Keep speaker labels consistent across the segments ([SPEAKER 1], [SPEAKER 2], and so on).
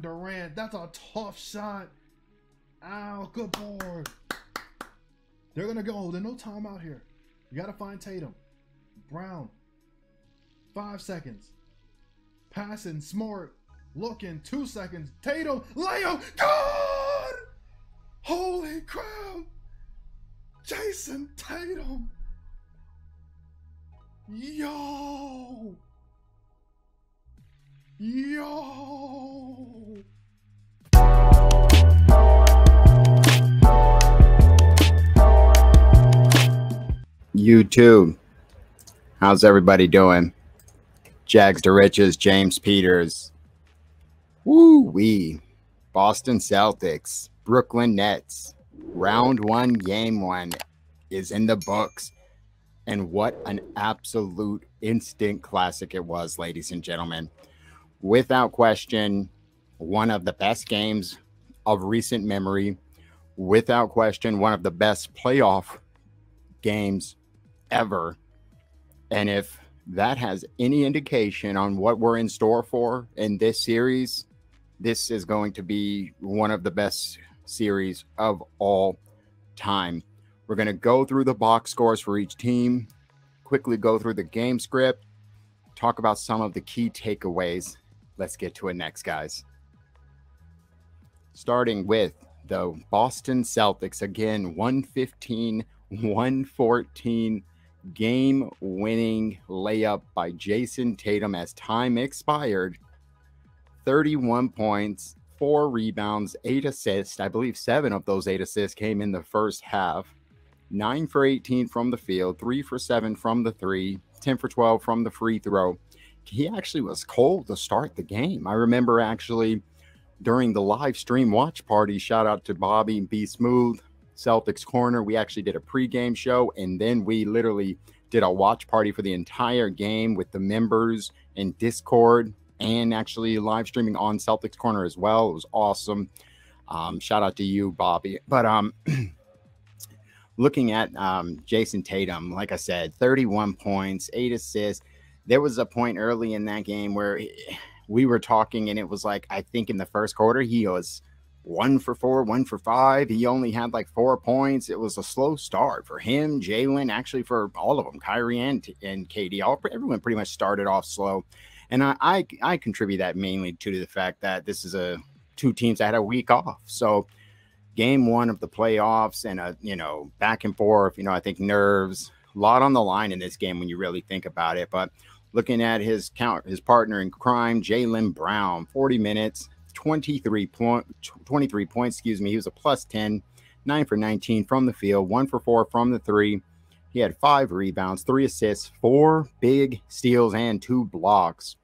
[SPEAKER 1] Durant, that's a tough shot. Ow, good board. They're going to go. There's no timeout here. You got to find Tatum. Brown. 5 seconds. Passing, Smart. Looking, 2 seconds. Tatum, layup, good! Holy crap! Jayson Tatum. Yo! Yo!
[SPEAKER 2] YouTube. How's everybody doing? Jags to Riches, James Peters. Woo-wee. Boston Celtics, Brooklyn Nets. Round 1, game 1 is in the books. And what an absolute instant classic it was, ladies and gentlemen. Without question, one of the best games of recent memory. Without question, one of the best playoff games ever. And if that has any indication on what we're in store for in this series, this is going to be one of the best series of all time. We're going to go through the box scores for each team, quickly go through the game script, talk about some of the key takeaways. Let's get to it next, guys. Starting with the Boston Celtics, again, 115-114 game-winning layup by Jayson Tatum as time expired. 31 points, 4 rebounds, 8 assists. I believe 7 of those 8 assists came in the first half. 9 for 18 from the field, 3 for 7 from the 3, 10 for 12 from the free throw. He actually was cold to start the game. I remember actually during the live stream watch party, shout out to Bobby and Be Smooth, Celtics Corner, we actually did a pregame show, and then we literally did a watch party for the entire game with the members in Discord and actually live streaming on Celtics Corner as well. It was awesome. Shout out to you, Bobby. But looking at Jayson Tatum, like I said, 31 points, 8 assists. There was a point early in that game where we were talking, and it was like, I think in the first quarter, he was 1 for 4, 1 for 5. He only had like 4 points. It was a slow start for him, Jalen, actually for all of them, Kyrie and KD. Everyone pretty much started off slow. And I contribute that mainly to the fact that this is two teams that had a week off. So game 1 of the playoffs and back and forth, I think nerves, a lot on the line in this game when you really think about it. But looking at his partner in crime, Jaylen Brown, 40 minutes, 23 points, He was a plus 10, 9 for 19 from the field, 1 for 4 from the 3. He had 5 rebounds, 3 assists, 4 big steals, and 2 blocks.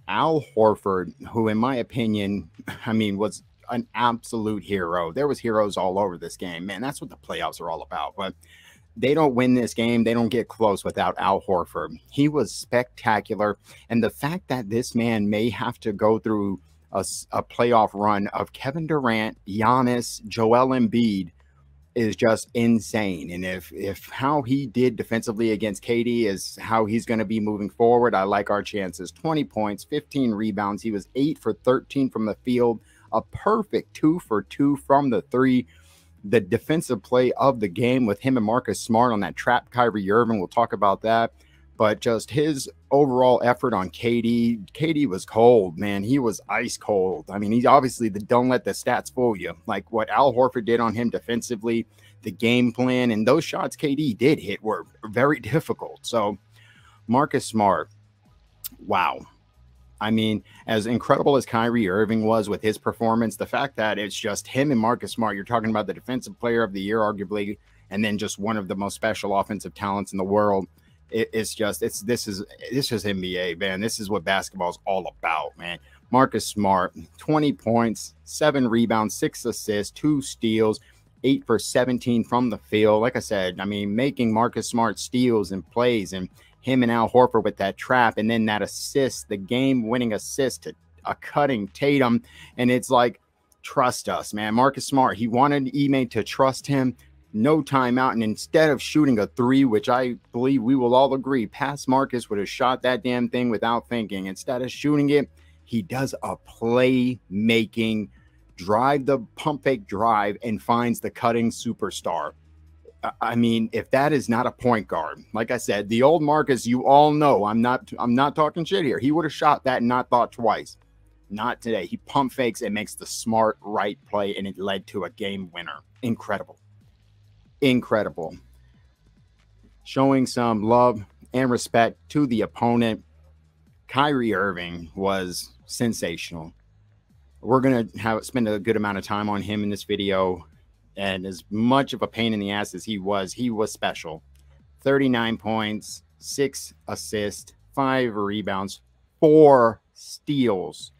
[SPEAKER 2] Al Horford, who in my opinion, was an absolute hero. There was heroes all over this game. Man, that's what the playoffs are all about. But they don't win this game. They don't get close without Al Horford. He was spectacular. And the fact that this man may have to go through a playoff run of Kevin Durant, Giannis, Joel Embiid is just insane. And if how he did defensively against KD is how he's going to be moving forward, I like our chances. 20 points, 15 rebounds. He was 8 for 13 from the field, a perfect 2 for 2 from the 3. The defensive play of the game with him and Marcus Smart on that trap Kyrie Irving, we'll talk about that. But just his overall effort on KD. KD was cold, man. He was ice cold. He's obviously don't let the stats fool you. Like what Al Horford did on him defensively, the game plan, and those shots KD did hit were very difficult. So Marcus Smart, wow. As incredible as Kyrie Irving was with his performance, the fact that it's just him and Marcus Smart, you're talking about the defensive player of the year, arguably, and then just one of the most special offensive talents in the world. This is NBA, man. This is what basketball is all about, man. Marcus Smart, 20 points, 7 rebounds, 6 assists, 2 steals, 8 for 17 from the field. Like I said, making Marcus Smart steals and plays, and him and Al Horford with that trap, and then that assist, the game-winning assist to a cutting Tatum. And it's like, trust us, man. Marcus Smart, he wanted Ime to trust him. No timeout, and instead of shooting a 3, which I believe we will all agree, past Marcus would have shot that damn thing without thinking. Instead of shooting it, He does a play-making drive, the pump fake drive, and finds the cutting superstar. I mean, if that is not a point guard, like I said, the old Marcus, you all know, I'm not talking shit here. He would have shot that and not thought twice. Not today. He pump fakes and makes the smart right play, and it led to a game winner. Incredible. Incredible. Showing some love and respect to the opponent. Kyrie Irving was sensational. We're going to spend a good amount of time on him in this video. And as much of a pain in the ass as he was special. 39 points, 6 assists, 5 rebounds, 4 steals.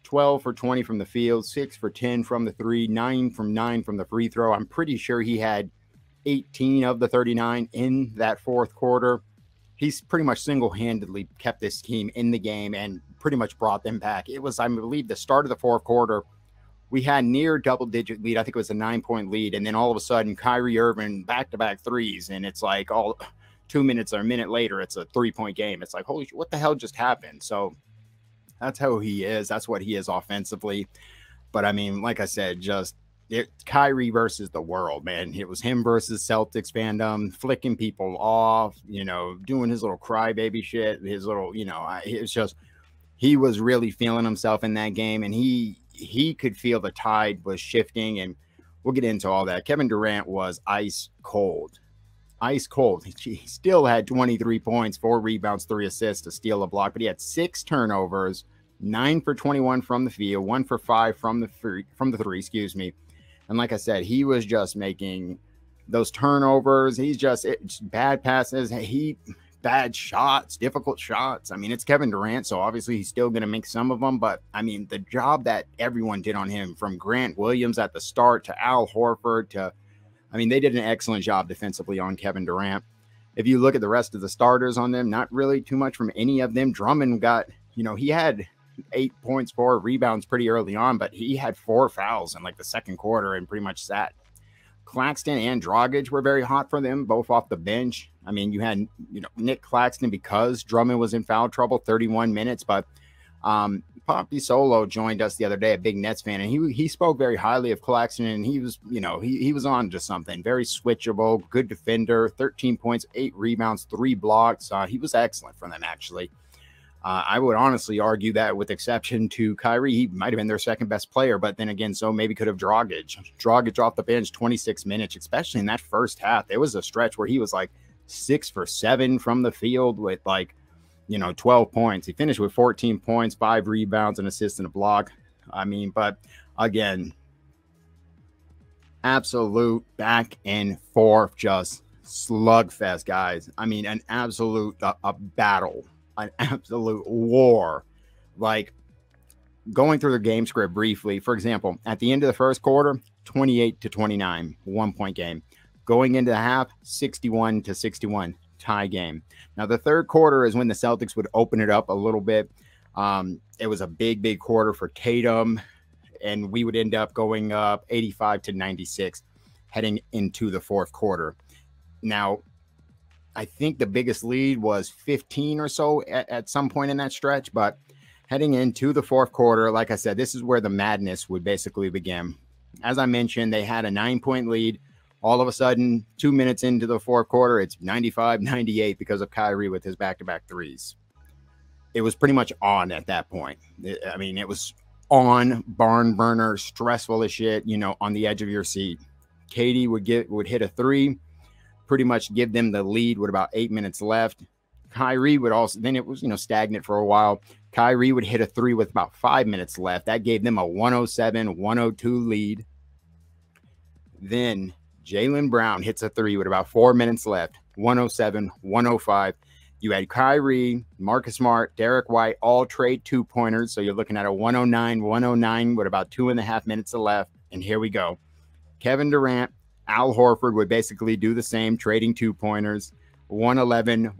[SPEAKER 2] 12 for 20 from the field, 6 for 10 from the 3, 9 from the free throw. I'm pretty sure he had 18 of the 39 in that fourth quarter. He's pretty much single-handedly kept this team in the game and pretty much brought them back. It was, I believe, the start of the fourth quarter. We had near double-digit lead. I think it was a 9-point lead. And then all of a sudden, Kyrie Irving back-to-back threes. And it's like all 2 minutes or a minute later, it's a 3-point game. It's like, holy shit, what the hell just happened? So that's how he is. That's what he is offensively. But, I mean, like I said, Kyrie versus the world, man. It was him versus Celtics fandom, flicking people off, you know, doing his little crybaby shit, his little, you know, it's just, he was really feeling himself in that game, and he could feel the tide was shifting, and we'll get into all that. Kevin Durant was ice cold. Ice cold. He still had 23 points, 4 rebounds, 3 assists, a steal, a block, but he had 6 turnovers, 9 for 21 from the field, 1 for 5 from the three, excuse me. And like I said, he was just making those turnovers. He's just bad passes. Bad shots, difficult shots. I mean, it's Kevin Durant, so obviously he's still going to make some of them. But, I mean, the job that everyone did on him, from Grant Williams at the start to Al Horford to, I mean, they did an excellent job defensively on Kevin Durant. If you look at the rest of the starters on them, not really too much from any of them. Drummond got, you know, he had 8 points, 4 rebounds pretty early on, but he had 4 fouls in like the second quarter and pretty much sat. Claxton and Dragic were very hot for them, both off the bench. I mean, you had, you know, Nick Claxton, because Drummond was in foul trouble, 31 minutes. But Poppy Solo joined us the other day, a big Nets fan, and he spoke very highly of Claxton, and he was, you know, he was on to something. Very switchable, good defender, 13 points, 8 rebounds, 3 blocks. He was excellent for them, actually. I would honestly argue that, with exception to Kyrie, he might have been their second best player, but then again, so maybe could have Dragic. Dragic off the bench, 26 minutes, especially in that first half. There was a stretch where he was like 6 for 7 from the field with, like, you know, 12 points. He finished with 14 points, 5 rebounds, an assist, and a block. I mean, but again, absolute back and forth, just slugfest, guys. I mean, an absolute a battle. An absolute war. Like, going through the game script briefly, for example, at the end of the first quarter, 28-29, 1-point game. Going into the half, 61-61, tie game. Now, the third quarter is when the Celtics would open it up a little bit. It was a big quarter for Tatum, and we would end up going up 85-96 heading into the fourth quarter. Now, I think the biggest lead was 15 or so at some point in that stretch, but heading into the fourth quarter, like I said, this is where the madness would basically begin. As I mentioned, they had a 9-point lead. All of a sudden, 2 minutes into the fourth quarter, it's 95-98 because of Kyrie with his back-to-back threes. It was pretty much on at that point. I mean, it was on, barn burner, stressful as shit, you know, on the edge of your seat. Katie would hit a 3, pretty much give them the lead with about 8 minutes left. Kyrie would also, then it was, you know, stagnant for a while. Kyrie would hit a 3 with about 5 minutes left. That gave them a 107-102 lead. Then Jaylen Brown hits a 3 with about 4 minutes left, 107-105. You had Kyrie, Marcus Smart, Derek White, all trade 2-pointers. So you're looking at a 109-109 with about 2.5 minutes left. And here we go. Kevin Durant, Al Horford would basically do the same, trading 2-pointers, 111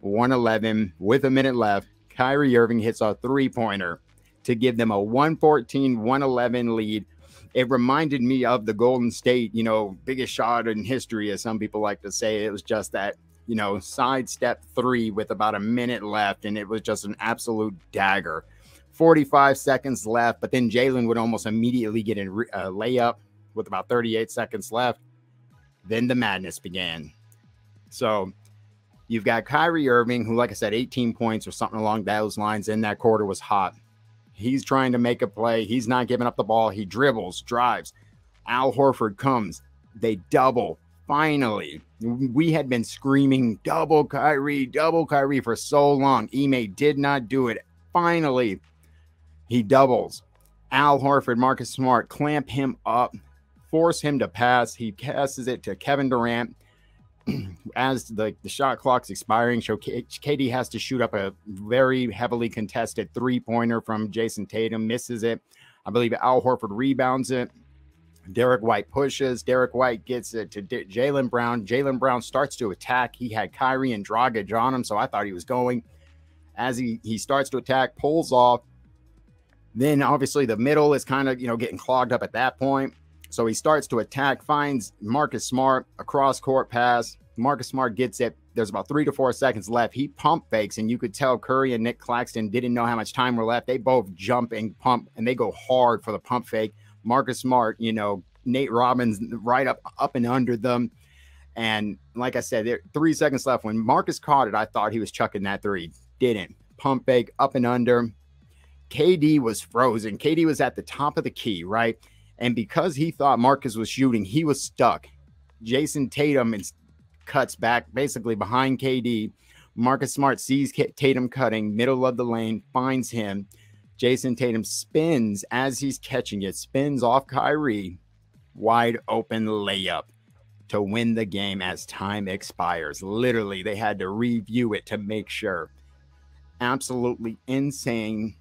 [SPEAKER 2] with a minute left. Kyrie Irving hits a 3-pointer to give them a 114-111 lead. It reminded me of the Golden State, you know, biggest shot in history, as some people like to say. It was just that, you know, sidestep 3 with about a minute left, and it was just an absolute dagger 45 seconds left, but then Jaylen would almost immediately get a layup with about 38 seconds left. Then the madness began. So you've got Kyrie Irving, who, like I said, 18 points or something along those lines in that quarter, was hot. He's trying to make a play. He's not giving up the ball. He dribbles, drives. Al Horford comes. They double. Finally, we had been screaming double Kyrie for so long. Ime did not do it. Finally, he doubles. Al Horford, Marcus Smart, clamp him up, force him to pass. He passes it to Kevin Durant. As the shot clock's expiring, so KD has to shoot up a very heavily contested three-pointer from Jayson Tatum, misses it. I believe Al Horford rebounds it. Derek White pushes. Derek White gets it to Jaylen Brown. Jaylen Brown starts to attack. He had Kyrie and Dragic on him, so I thought he was going. As he starts to attack, pulls off. Then obviously the middle is kind of, getting clogged up at that point. So he starts to attack, finds Marcus Smart, a cross-court pass. Marcus Smart gets it. There's about 3 to 4 seconds left. He pump fakes, and you could tell Curry and Nick Claxton didn't know how much time were left. They both jump and pump, and they go hard for the pump fake. Marcus Smart, Nate Robbins right up and under them. And like I said, there 3 seconds left. When Marcus caught it, I thought he was chucking that three. Didn't. Pump fake, up and under. KD was frozen. KD was at the top of the key, right? And because he thought Marcus was shooting, he was stuck. Jayson Tatum cuts back basically behind KD. Marcus Smart sees Tatum cutting, middle of the lane, finds him. Jayson Tatum spins as he's catching it, spins off Kyrie. Wide open layup to win the game as time expires. Literally, they had to review it to make sure. Absolutely insane.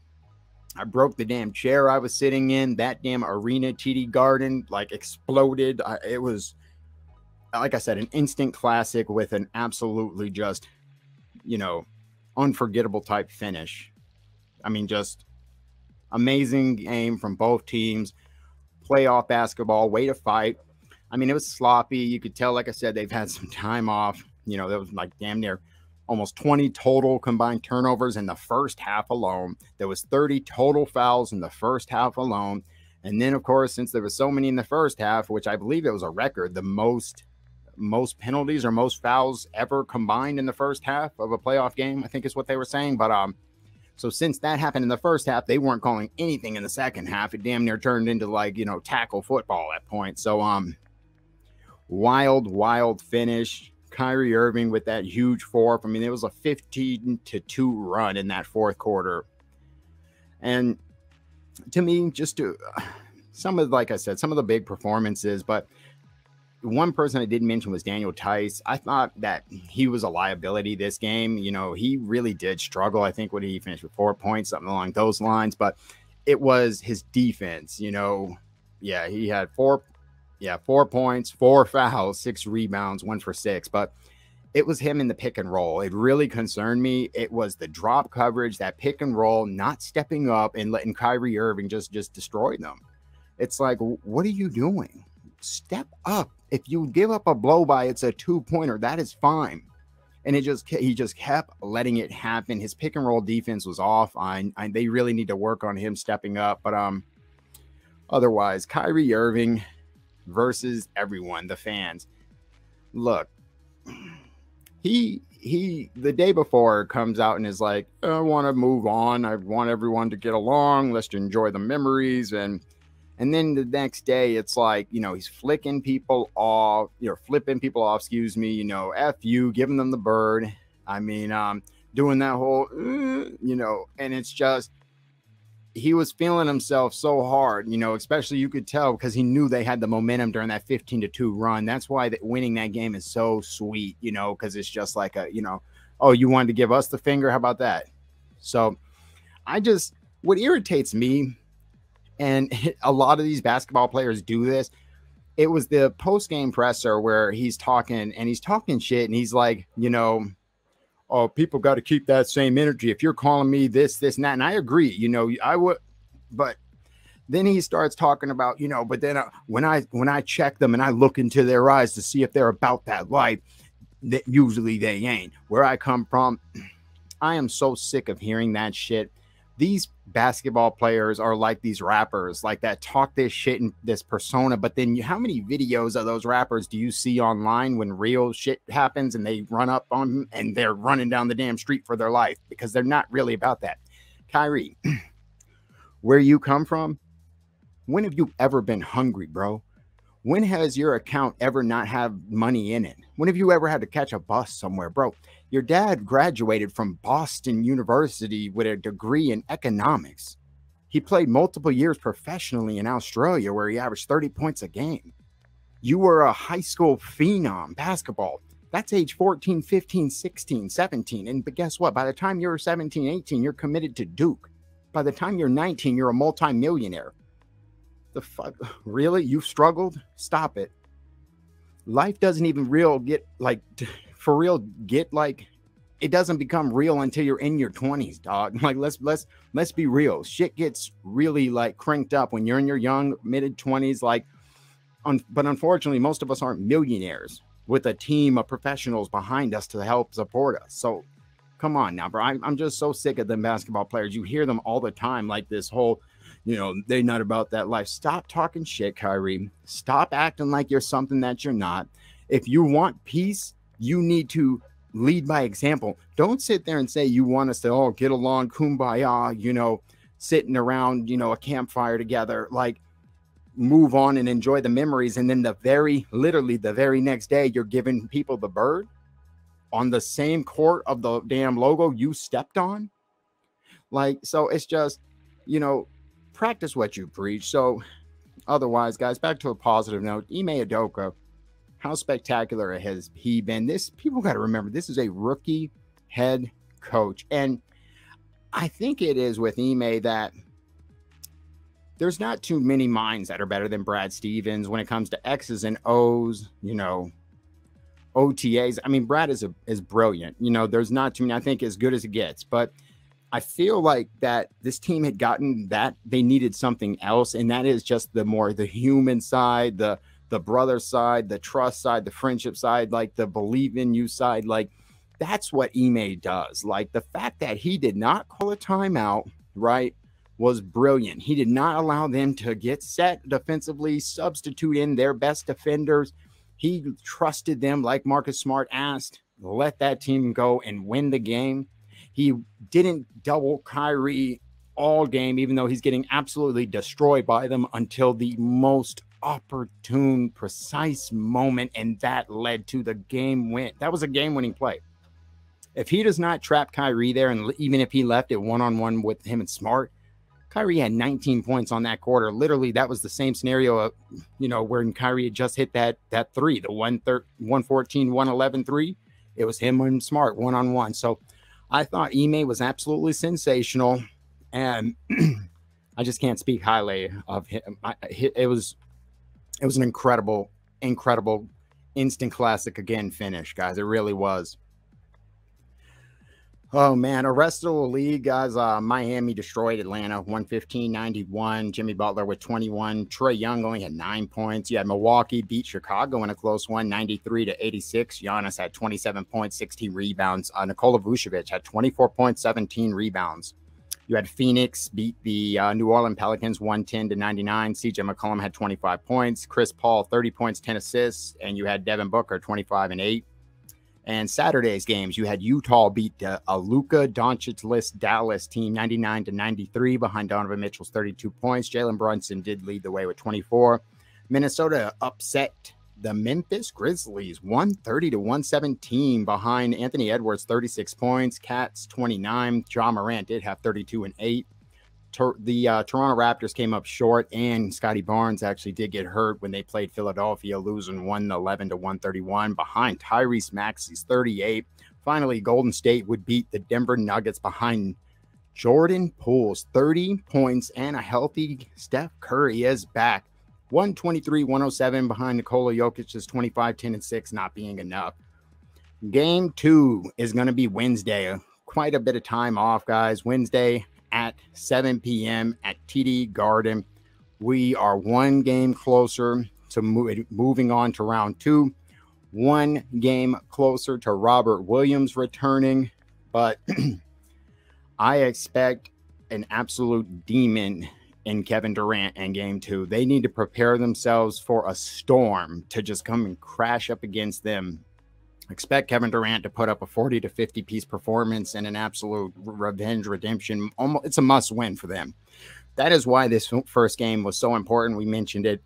[SPEAKER 2] I broke the damn chair I was sitting in. That damn arena TD Garden exploded. It was, like I said, an instant classic with an absolutely just, unforgettable type finish. I mean, just amazing game from both teams. Playoff basketball, way to fight. I mean, it was sloppy. You could tell, like I said, they've had some time off. There was damn near almost 20 total combined turnovers in the first half alone. There was 30 total fouls in the first half alone. And then, of course, since there were so many in the first half, which I believe it was a record, the most penalties or most fouls ever combined in the first half of a playoff game, I think is what they were saying. But so since that happened in the first half, they weren't calling anything in the second half. It damn near turned into tackle football at point. So wild finish. Kyrie Irving with that huge fourth. I mean, it was a 15-2 run in that fourth quarter. And to me, some of the big performances, but one person I didn't mention was Daniel Tice. I thought that he was a liability this game. He really did struggle. I think what he finished with 4 points, something along those lines, but it was his defense. He had 4 points, 4 fouls, 6 rebounds, 1 for 6. But it was him in the pick and roll. It really concerned me. It was the drop coverage, that pick and roll, not stepping up and letting Kyrie Irving just destroy them. It's like, what are you doing? Step up. If you give up a blow by, it's a 2-pointer. That is fine. And he just kept letting it happen. His pick and roll defense was off. They really need to work on him stepping up. But otherwise, Kyrie Irving versus everyone, the fans. Look, he the day before comes out and is like, I want to move on. I want everyone to get along. Let's enjoy the memories. And then the next day, it's like, he's flipping people off, excuse me, F you, giving them the bird. I mean, doing that whole, and it's just, he was feeling himself so hard, especially you could tell because he knew they had the momentum during that 15-2 run. That's why winning that game is so sweet, because it's just like oh, you wanted to give us the finger? How about that? So what irritates me, and a lot of these basketball players do this, it was the post-game presser where he's talking shit, and he's like, oh, people got to keep that same energy. If you're calling me this, and that, and I agree, I would, but then he starts talking about, but then when I check them and I look into their eyes to see if they're about that life, that usually they ain't. Where I come from, I am so sick of hearing that shit. These basketball players are like these rappers, like that talk this shit in this persona. But then how many videos of those rappers do you see online when real shit happens and they run up on them and they're running down the damn street for their life? Because they're not really about that. Kyrie, where you come from, when have you ever been hungry, bro? When has your account ever not have money in it? When have you ever had to catch a bus somewhere, bro? Your dad graduated from Boston University with a degree in economics. He played multiple years professionally in Australia where he averaged 30 points a game. You were a high school phenom, basketball. That's age 14, 15, 16, 17. And but guess what? By the time you're 17, 18, you're committed to Duke. By the time you're 19, you're a multimillionaire. The fuck? Really? You've struggled? Stop it. Life doesn't even it doesn't become real until you're in your 20s, dog. Like let's be real. Shit gets really like cranked up when you're in your young mid 20s. But unfortunately, most of us aren't millionaires with a team of professionals behind us to help support us. So come on now, bro. I'm just so sick of them basketball players. You hear them all the time, like this whole, they're not about that life. Stop talking shit, Kyrie. Stop acting like you're something that you're not. If you want peace, you need to lead by example. Don't sit there and say you want us to all get along, kumbaya, sitting around, a campfire together, like move on and enjoy the memories. And then literally the very next day, you're giving people the bird on the same court of the damn logo you stepped on. So it's just, practice what you preach. So otherwise, guys, back to a positive note. Ime Udoka, how spectacular has he been? People got to remember, this is a rookie head coach. And I think it is with Ime that there's not too many minds that are better than Brad Stevens when it comes to X's and O's, OTAs. I mean, Brad is brilliant. There's not too many, I think, as good as it gets. But I feel like that this team had gotten that they needed something else. And that is just the human side, the brother side, the trust side, the friendship side, like the believe in you side. Like that's what Ime does. Like the fact that he did not call a timeout, right, was brilliant. He did not allow them to get set defensively, substitute in their best defenders. He trusted them, like Marcus Smart asked, let that team go and win the game. He didn't double Kyrie all game, even though he's getting absolutely destroyed by them until the most opportune, precise moment. And that led to the game win. That was a game-winning play. If he does not trap Kyrie there, and even if he left it one-on-one with him and Smart, Kyrie had 19 points on that quarter. Literally, that was the same scenario of, when Kyrie had just hit that three, the 114, 111 three. It was him and Smart one-on-one. So I thought Ime was absolutely sensational, and I just can't speak highly of him. It was an incredible instant classic again finish, guys. It really was. Oh, man. The rest of the league, guys, Miami destroyed Atlanta 115-91. Jimmy Butler with 21. Trae Young only had 9 points. You had Milwaukee beat Chicago in a close one, 93-86. Giannis had 27 points, 16 rebounds. Nikola Vucevic had 24 points, 17 rebounds. You had Phoenix beat the New Orleans Pelicans 110-99. CJ McCollum had 25 points. Chris Paul, 30 points, 10 assists. And you had Devin Booker, 25 and 8. And Saturday's games, you had Utah beat a Luka Doncic-less Dallas team 99-93 behind Donovan Mitchell's 32 points. Jalen Brunson did lead the way with 24. Minnesota upset the Memphis Grizzlies 130-117 behind Anthony Edwards 36 points. Cats 29. John Morant did have 32 and 8. The Toronto Raptors came up short, and Scotty Barnes actually did get hurt when they played Philadelphia, losing 111-131 behind Tyrese Maxey's 38. Finally, Golden State would beat the Denver Nuggets behind Jordan Poole's 30 points, and a healthy Steph Curry is back. 123-107 behind Nikola Jokic's 25, 10, and 6, not being enough. Game 2 is going to be Wednesday. Quite a bit of time off, guys. Wednesday at 7 p.m. at TD Garden. We are one game closer to moving on to round 2. One game closer to Robert Williams returning. But I expect an absolute demon in Kevin Durant in game 2. They need to prepare themselves for a storm to just come and crash up against them. Expect Kevin Durant to put up a 40 to 50 piece performance and an absolute revenge redemption. Almost, it's a must win for them. That is why this first game was so important. We mentioned it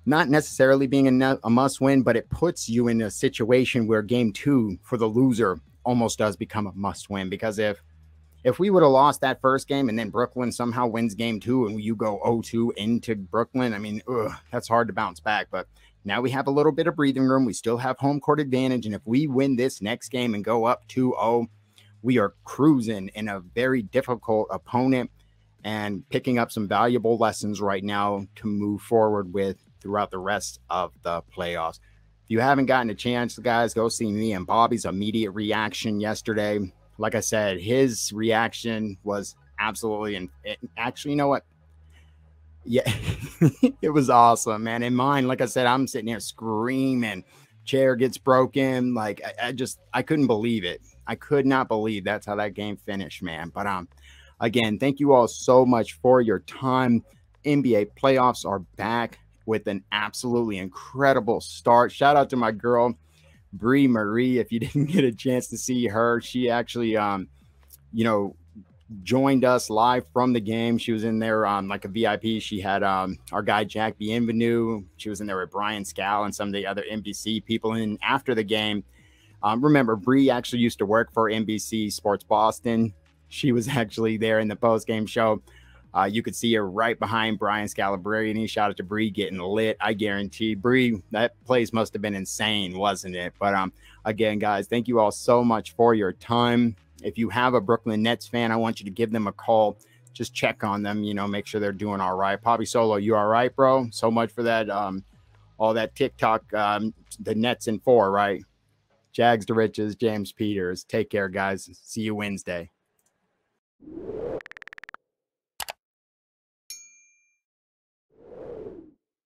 [SPEAKER 2] not necessarily being a must win, but it puts you in a situation where game 2 for the loser almost does become a must win. Because if we would have lost that first game and then Brooklyn somehow wins game 2 and you go 0-2 into Brooklyn, I mean, that's hard to bounce back. But now we have a little bit of breathing room. We still have home court advantage. And if we win this next game and go up 2-0, we are cruising in a very difficult opponent and picking up some valuable lessons right now to move forward with throughout the rest of the playoffs. If you haven't gotten a chance, guys, go see me and Bobby's immediate reaction yesterday. Like I said, his reaction was absolutely, and actually, you know what? Yeah, it was awesome, man. In mine, like I said, I'm sitting here screaming, chair gets broken. Like I couldn't believe it. I could not believe that's how that game finished, man. But again, thank you all so much for your time. NBA playoffs are back with an absolutely incredible start. Shout out to my girl, Bri Marie. If you didn't get a chance to see her, she actually, joined us live from the game. She was in there like a VIP. She had our guy Jack Bienvenu. She was in there with Brian Scal and some of the other NBC people. And after the game, remember, Bri actually used to work for NBC Sports Boston. She was actually there in the post-game show. You could see her right behind Brian Scalabrine. Shout out to Bri getting lit. I guarantee, Bri, that place must have been insane, wasn't it? But again, guys, thank you all so much for your time. If you have a Brooklyn Nets fan, I want you to give them a call. Just check on them, make sure they're doing all right. Poppy Solo, you all right, bro? So much for that, all that TikTok, the Nets in 4, right? Jags to riches, James Peters. Take care, guys. See you Wednesday.